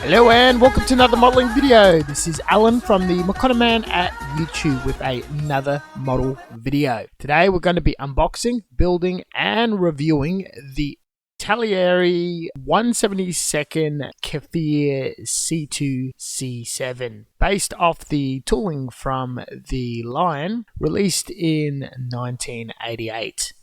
Hello and welcome to another modelling video. This is Alan from the Makona Man at YouTube with another model video. Today we're going to be unboxing, building and reviewing the Italeri 172nd Kfir C2 C7, based off the tooling from the Lion, released in 1988.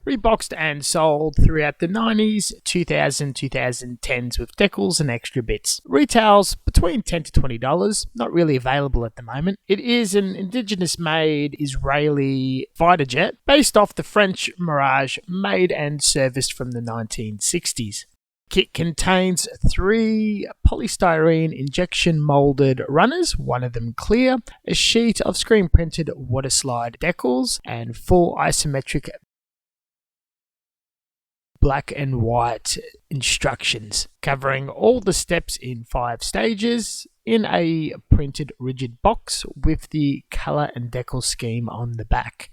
Reboxed and sold throughout the 90s, 2000, 2010s with decals and extra bits. Retails between $10 to $20, not really available at the moment. It is an indigenous made Israeli fighter jet based off the French Mirage, made and serviced from the 1960s. Kit contains 3 polystyrene injection molded runners, one of them clear, a sheet of screen printed water slide decals, and full isometric black and white instructions covering all the steps in 5 stages in a printed rigid box with the color and decal scheme on the back.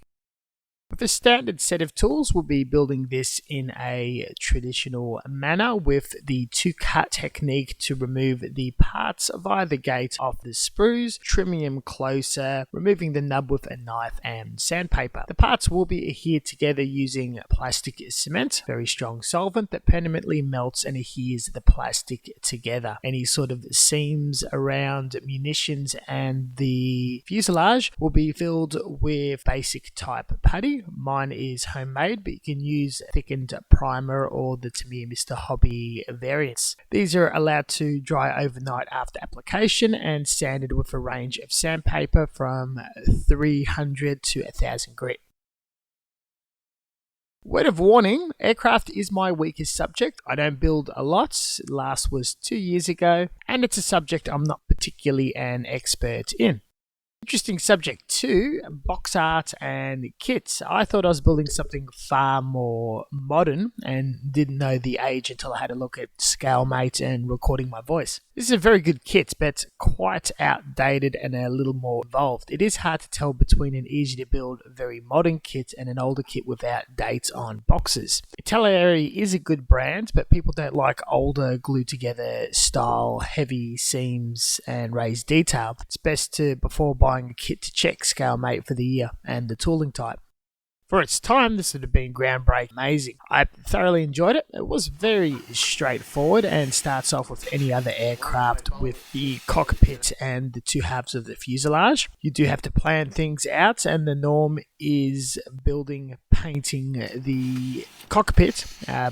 With a standard set of tools, we'll be building this in a traditional manner with the 2-cut technique to remove the parts via the gate of the sprues, trimming them closer, removing the nub with a knife and sandpaper. The parts will be adhered together using plastic cement, very strong solvent that permanently melts and adheres the plastic together. Any sort of seams around munitions and the fuselage will be filled with basic type putty. Mine is homemade, but you can use thickened primer or the Tamiya Mr. Hobby variants. These are allowed to dry overnight after application and sanded with a range of sandpaper from 300 to 1000 grit. Word of warning, aircraft is my weakest subject. I don't build a lot, last was 2 years ago, and it's a subject I'm not particularly an expert in. Interesting subject too, box art and kits. I thought I was building something far more modern and didn't know the age until I had a look at ScaleMate and recording my voice. This is a very good kit, but quite outdated and a little more involved. It is hard to tell between an easy to build very modern kit and an older kit without dates on boxes. Italeri is a good brand, but people don't like older glued together style, heavy seams and raised detail. It's best to, before buying a kit, to check ScaleMate for the year and the tooling type. For its time, this would have been groundbreaking, amazing. I thoroughly enjoyed it. It was very straightforward and starts off with any other aircraft with the cockpit and the 2 halves of the fuselage. You do have to plan things out, and the norm is building, painting the cockpit,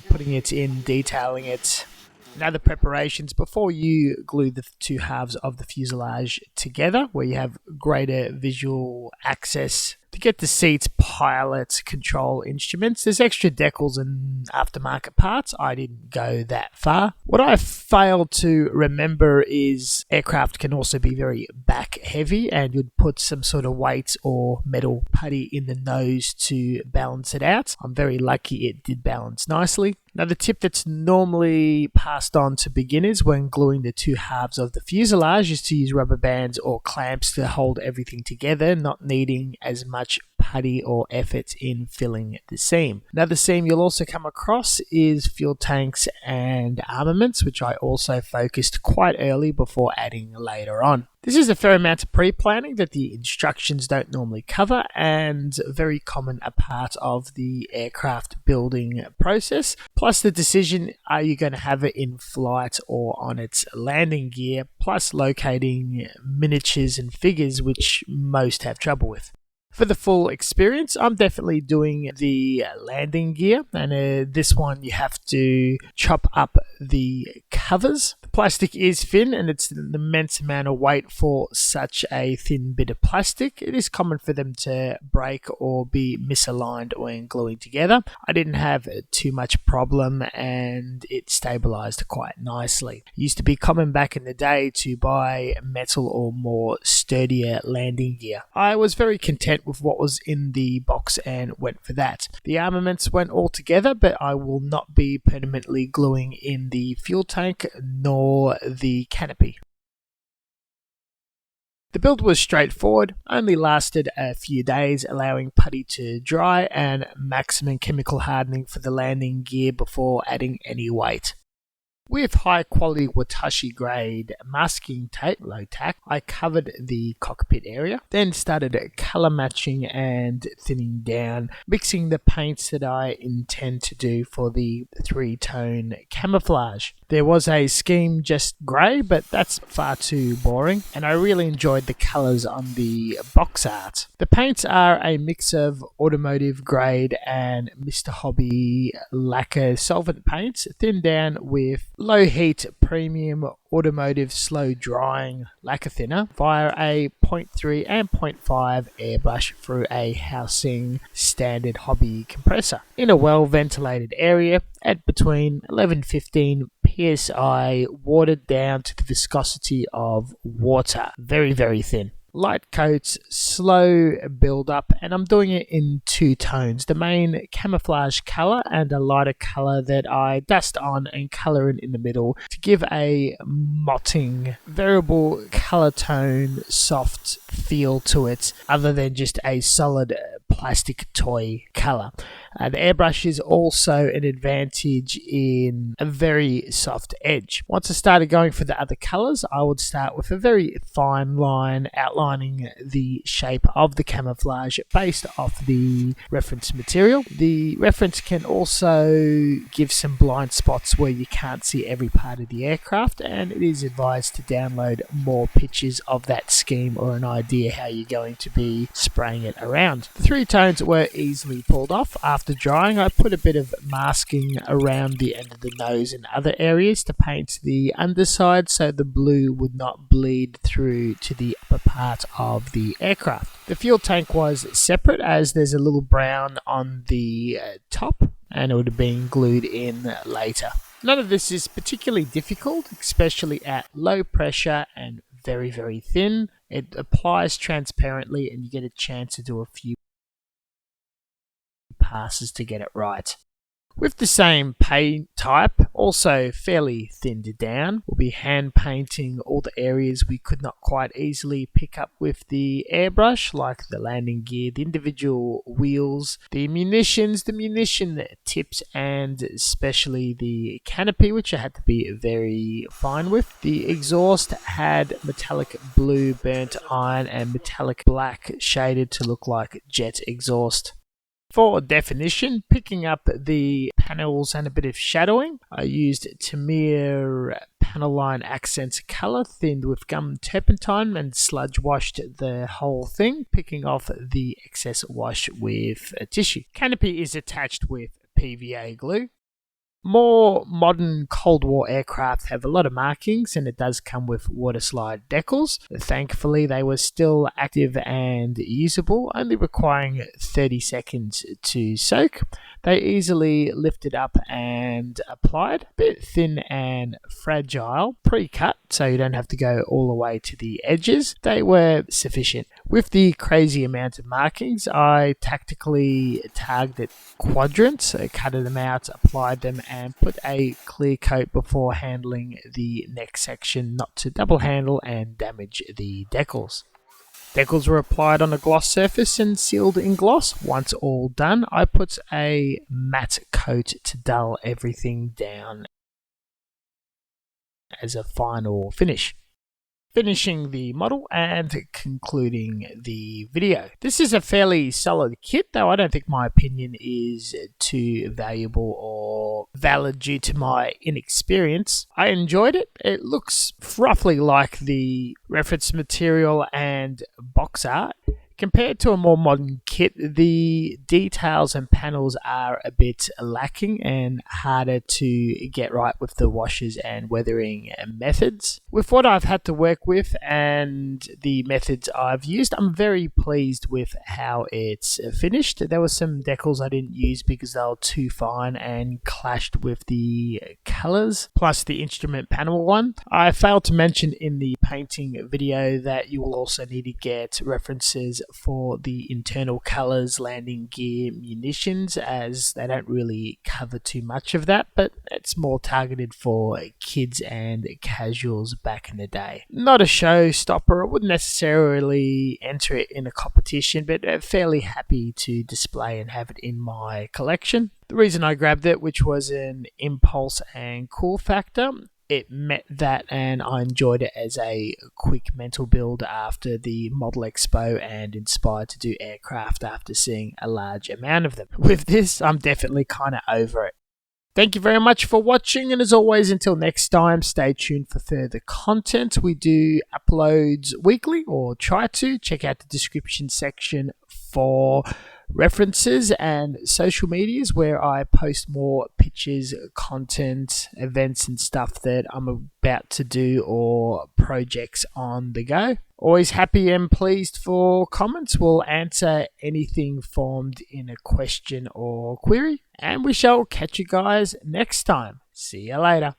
putting it in, detailing it, and other preparations before you glue the 2 halves of the fuselage together, where you have greater visual access to get the seats, pilot, control instruments. There's extra decals and aftermarket parts. I didn't go that far. What I failed to remember is aircraft can also be very back heavy, and you'd put some sort of weight or metal putty in the nose to balance it out. I'm very lucky it did balance nicely. Another tip that's normally passed on to beginners when gluing the 2 halves of the fuselage is to use rubber bands or clamps to hold everything together, not needing as much putty or effort in filling the seam. Another seam you'll also come across is fuel tanks and armaments, which I also focused quite early before adding later on. This is a fair amount of pre-planning that the instructions don't normally cover, and very common a part of the aircraft building process. Plus the decision, are you going to have it in flight or on its landing gear, plus locating miniatures and figures, which most have trouble with. For the full experience, I'm definitely doing the landing gear, and this one you have to chop up the covers. The plastic is thin, and it's an immense amount of weight for such a thin bit of plastic. It is common for them to break or be misaligned when gluing together. I didn't have too much problem, and it stabilized quite nicely. It used to be common back in the day to buy metal or more sturdier landing gear. I was very content with what was in the box and went for that. The armaments went all together, but I will not be permanently gluing in the fuel tank nor the canopy. The build was straightforward, only lasted a few days, allowing putty to dry and maximum chemical hardening for the landing gear before adding any weight. With high quality Watashi grade masking tape, low tack, I covered the cockpit area, then started colour matching and thinning down, mixing the paints that I intend to do for the 3-tone camouflage. There was a scheme just grey, but that's far too boring, and I really enjoyed the colours on the box art. The paints are a mix of automotive grade and Mr. Hobby lacquer solvent paints, thinned down with low heat premium automotive slow drying lacquer thinner via a 0.3 and 0.5 airbrush through a housing standard hobby compressor in a well ventilated area at between 11-15 psi, watered down to the viscosity of water. Very thin. Light coats, slow build up, and I'm doing it in 2 tones. The main camouflage colour and a lighter colour that I dust on and colour in the middle to give a motting, variable colour tone, soft feel to it, other than just a solid plastic toy colour. The airbrush is also an advantage in a very soft edge. Once I started going for the other colours, I would start with a very fine line outlining the shape of the camouflage based off the reference material. The reference can also give some blind spots where you can't see every part of the aircraft, and it is advised to download more pictures of that scheme or an idea how you're going to be spraying it around. The 3 tones were easily pulled off. After drying, I put a bit of masking around the end of the nose and other areas to paint the underside so the blue would not bleed through to the upper part of the aircraft. The fuel tank was separate as there's a little brown on the top, and it would have been glued in later. None of this is particularly difficult, especially at low pressure and very thin. It applies transparently and you get a chance to do a few passes to get it right. With the same paint type, also fairly thinned down, we'll be hand painting all the areas we could not quite easily pick up with the airbrush, like the landing gear, the individual wheels, the munition tips, and especially the canopy, which I had to be very fine with. The exhaust had metallic blue burnt iron and metallic black shaded to look like jet exhaust. For definition, picking up the panels and a bit of shadowing, I used Tamiya panel line accents colour thinned with gum turpentine and sludge washed the whole thing, picking off the excess wash with a tissue. Canopy is attached with PVA glue. More modern Cold War aircraft have a lot of markings, and it does come with water slide decals. Thankfully, they were still active and usable, only requiring 30 seconds to soak. They easily lifted up and applied, a bit thin and fragile, pre-cut, so you don't have to go all the way to the edges. They were sufficient. With the crazy amount of markings, I tactically targeted quadrants, cut them out, applied them, and put a clear coat before handling the next section not to double handle and damage the decals. Decals were applied on a gloss surface and sealed in gloss. Once all done, I put a matte coat to dull everything down as a final finish. Finishing the model and concluding the video. This is a fairly solid kit, though I don't think my opinion is too valuable or valid due to my inexperience. I enjoyed it. It looks roughly like the reference material and box art. Compared to a more modern kit, the details and panels are a bit lacking and harder to get right with the washes and weathering methods. With what I've had to work with and the methods I've used, I'm very pleased with how it's finished. There were some decals I didn't use because they were too fine and clashed with the colours, plus the instrument panel one. I failed to mention in the painting video that you will also need to get references for the internal colours, landing gear, munitions, as they don't really cover too much of that, but it's more targeted for kids and casuals back in the day. Not a showstopper, I wouldn't necessarily enter it in a competition, but fairly happy to display and have it in my collection. The reason I grabbed it, which was an impulse and cool factor, it met that and I enjoyed it as a quick mental build after the Model Expo and inspired to do aircraft after seeing a large amount of them. With this, I'm definitely kind of over it. Thank you very much for watching, and as always, until next time, stay tuned for further content. We do uploads weekly, or try to. Check out the description section for references and social medias where I post more pictures, content, events and stuff that I'm about to do or projects on the go. Always happy and pleased for comments. We'll answer anything formed in a question or query, and we shall catch you guys next time. See you later.